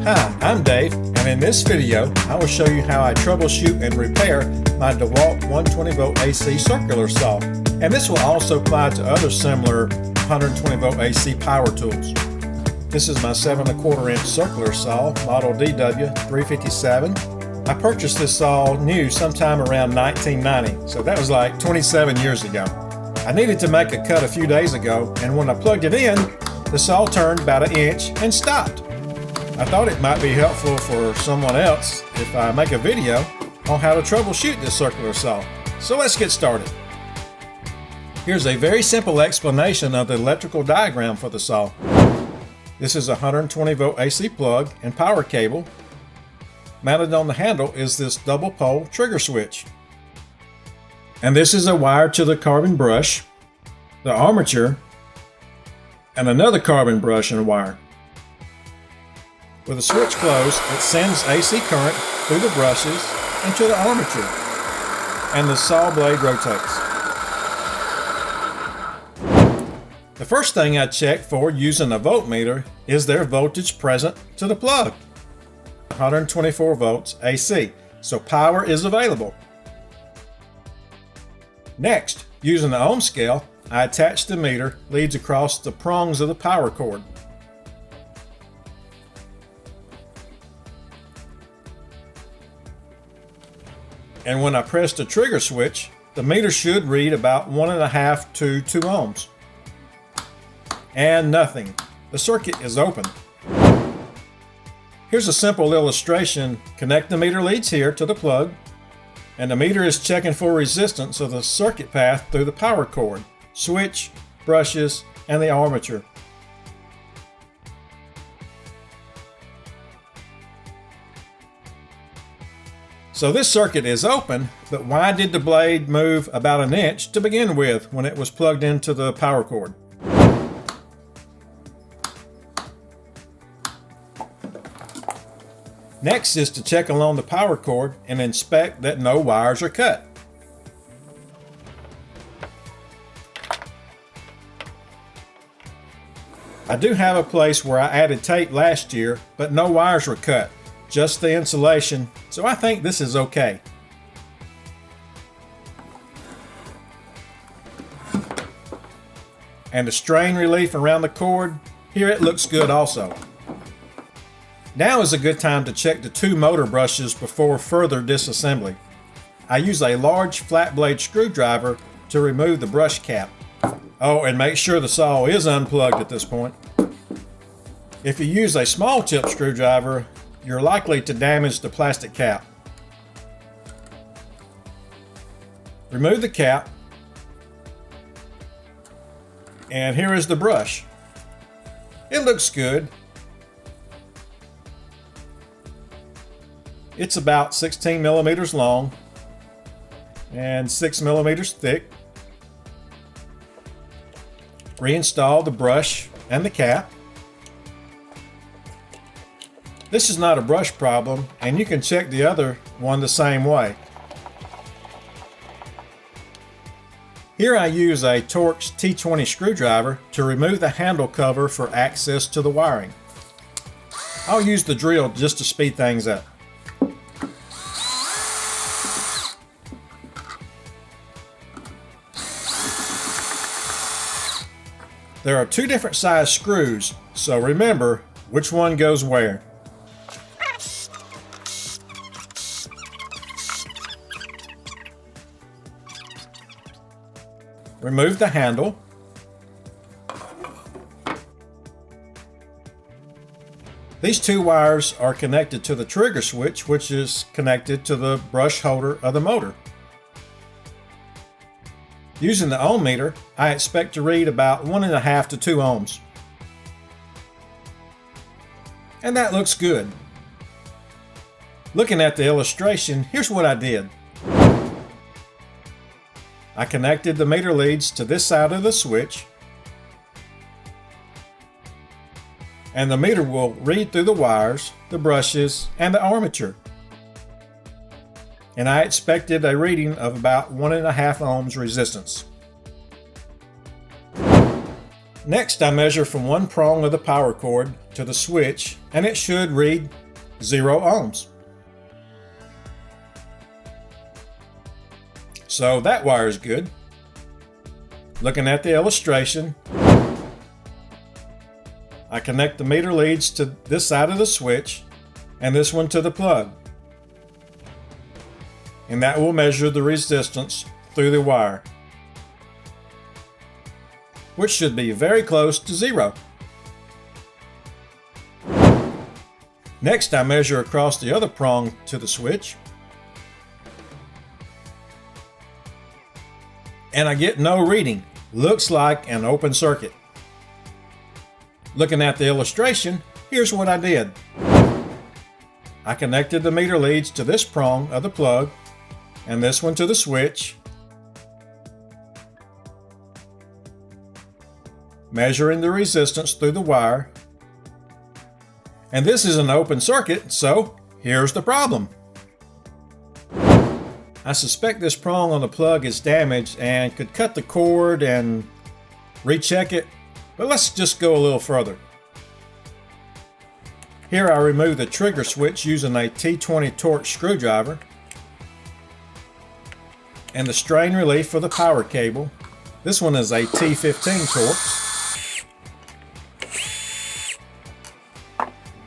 Hi, I'm Dave, and in this video, I will show you how I troubleshoot and repair my DeWALT 120 volt AC circular saw. And this will also apply to other similar 120 volt AC power tools. This is my 7 1/4 inch circular saw, model DW357. I purchased this saw new sometime around 1990, so that was like 27 years ago. I needed to make a cut a few days ago, and when I plugged it in, the saw turned about an inch and stopped. I thought it might be helpful for someone else if I make a video on how to troubleshoot this circular saw. So let's get started. Here's a very simple explanation of the electrical diagram for the saw. This is a 120 volt AC plug and power cable. Mounted on the handle is this double pole trigger switch. And this is a wire to the carbon brush, the armature, and another carbon brush and wire. With the switch closed, it sends AC current through the brushes into the armature, and the saw blade rotates. The first thing I check for using a voltmeter is there voltage present to the plug. 124 volts AC, so power is available. Next, using the ohm scale, I attach the meter leads across the prongs of the power cord. And when I press the trigger switch, the meter should read about 1.5 to 2 ohms. And nothing. The circuit is open. Here's a simple illustration. Connect the meter leads here to the plug, and the meter is checking for resistance of the circuit path through the power cord, switch, brushes, and the armature. So this circuit is open, but why did the blade move about an inch to begin with when it was plugged into the power cord? Next is to check along the power cord and inspect that no wires are cut. I do have a place where I added tape last year, but no wires were cut, just the insulation, so I think this is okay. And the strain relief around the cord, here it looks good also. Now is a good time to check the 2 motor brushes before further disassembly. I use a large flat blade screwdriver to remove the brush cap. Oh, and make sure the saw is unplugged at this point. If you use a small tip screwdriver, you're likely to damage the plastic cap. Remove the cap, and here is the brush. It looks good. It's about 16 millimeters long and 6 millimeters thick. Reinstall the brush and the cap. This is not a brush problem, and you can check the other one the same way. Here I use a Torx T20 screwdriver to remove the handle cover for access to the wiring. I'll use the drill just to speed things up. There are 2 different size screws, so remember which one goes where. Remove the handle. These 2 wires are connected to the trigger switch, which is connected to the brush holder of the motor. Using the ohm meter, I expect to read about 1.5 to 2 ohms. And that looks good. Looking at the illustration, here's what I did. I connected the meter leads to this side of the switch, and the meter will read through the wires, the brushes, and the armature. And I expected a reading of about 1.5 ohms resistance. Next, I measure from one prong of the power cord to the switch, and it should read 0 ohms. So that wire is good. Looking at the illustration, I connect the meter leads to this side of the switch and this one to the plug. And that will measure the resistance through the wire, which should be very close to 0. Next, I measure across the other prong to the switch, and I get no reading. Looks like an open circuit. Looking at the illustration, here's what I did. I connected the meter leads to this prong of the plug and this one to the switch, measuring the resistance through the wire. And this is an open circuit, so here's the problem. I suspect this prong on the plug is damaged and could cut the cord and recheck it, but let's just go a little further. Here I remove the trigger switch using a T20 Torx screwdriver and the strain relief for the power cable. This one is a T15 Torx.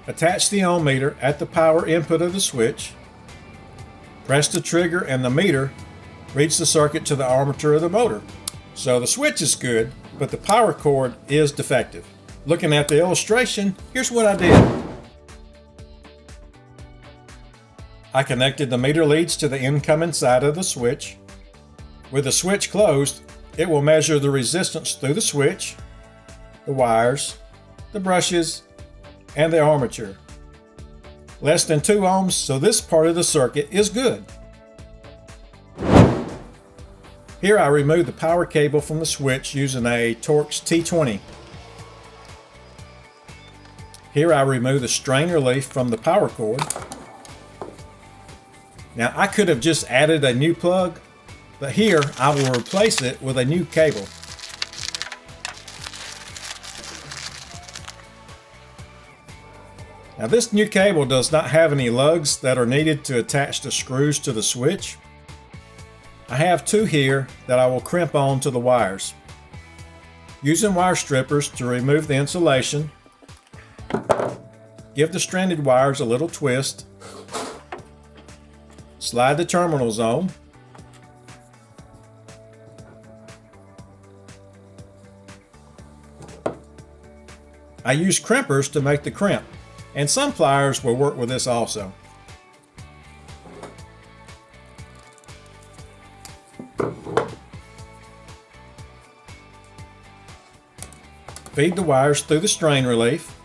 Attach the ohm meter at the power input of the switch. Press the trigger and the meter reads the circuit to the armature of the motor. So the switch is good, but the power cord is defective. Looking at the illustration, here's what I did. I connected the meter leads to the incoming side of the switch. With the switch closed, it will measure the resistance through the switch, the wires, the brushes, and the armature. Less than 2 ohms, so this part of the circuit is good. Here I remove the power cable from the switch using a Torx T20. Here I remove the strain relief from the power cord. Now I could have just added a new plug, but here I will replace it with a new cable. Now this new cable does not have any lugs that are needed to attach the screws to the switch. I have 2 here that I will crimp on to the wires. Using wire strippers to remove the insulation, give the stranded wires a little twist, slide the terminals on, I use crimpers to make the crimp, and some pliers will work with this also. Feed the wires through the strain relief.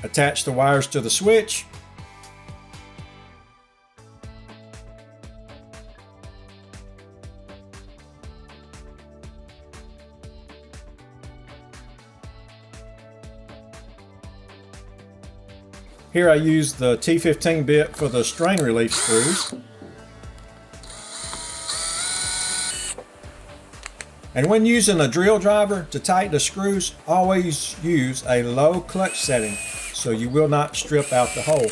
Attach the wires to the switch. Here I use the T15 bit for the strain relief screws. And when using a drill driver to tighten the screws, always use a low clutch setting so you will not strip out the hole.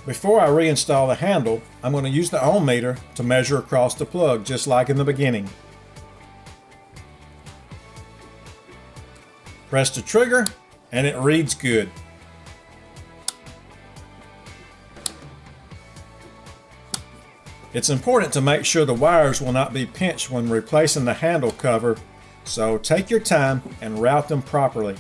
Before I reinstall the handle, I'm going to use the ohm meter to measure across the plug, just like in the beginning. Press the trigger and it reads good. It's important to make sure the wires will not be pinched when replacing the handle cover, so take your time and route them properly.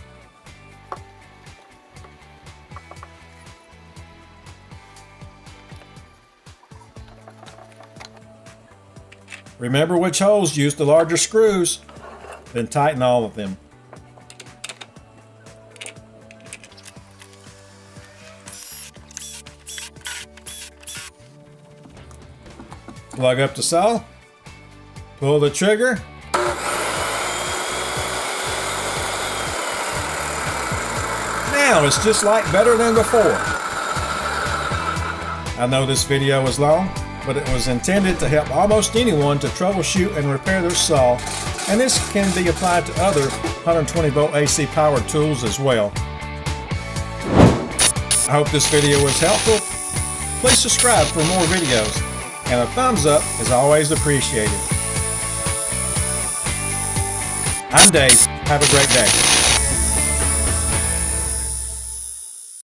Remember which holes use the larger screws, then tighten all of them. Plug up the saw, pull the trigger, now it's just like better than before. I know this video was long, but it was intended to help almost anyone to troubleshoot and repair their saw, and this can be applied to other 120 volt AC powered tools as well. I hope this video was helpful. Please subscribe for more videos, and a thumbs up is always appreciated. I'm Dave. Have a great day.